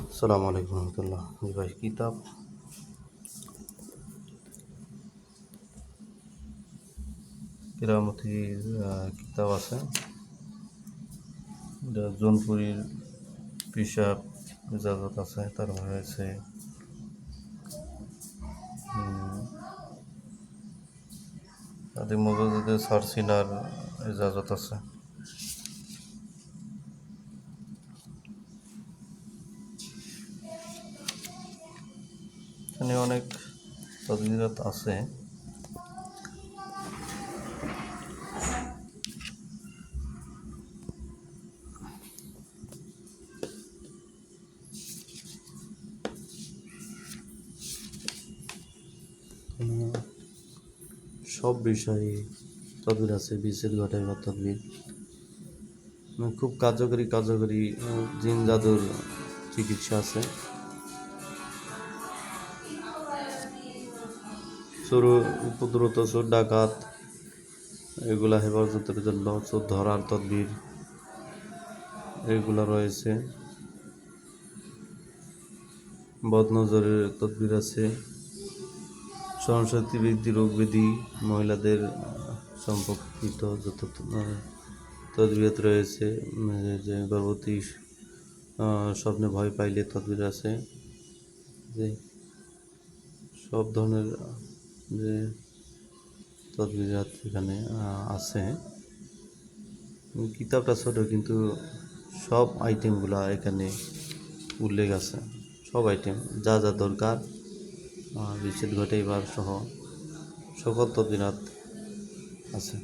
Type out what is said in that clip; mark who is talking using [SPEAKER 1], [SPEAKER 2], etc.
[SPEAKER 1] আসসালামু আলাইকুম রহমতুল্লাহ। জি ভাই, কেরামতির কিতাব আছে। এটা জৌনপুরীর পিসাব ইজাজত আছে। তারপরে আছে আদি মগজদের সারসিনার ইজাজত আছে। এখানে অনেক তদবিরাত আছে। সব বিষয়ে তদবির আছে। বিচ্ছেদ ঘটাইবার তদবির খুব কার্যকরী জিন জাদুর চিকিৎসা আছে। চোর উপদ্রুত, চোর ডাকাত এগুলা হেফাজতের জন্য চোর ধরার তদবির এগুলা রয়েছে। বদনজরের তদবির আছে। সহনশক্তি বৃদ্ধি, রোগ ব্যাধি, মহিলাদের সম্পর্কিত যত তদবির রয়েছে। যে গর্ভবতী স্বপ্নে ভয় পাইলে তদবির আছে। যে সব ধরনের যে তদবিরাত এখানে আছে। কিতাবটা ছোট, কিন্তু সব আইটেমগুলা এখানে উল্লেখ আছে। সব আইটেম যা যা দরকার বিচ্ছেদ ঘটাইবার সহ সকল তদবিরাত আছে।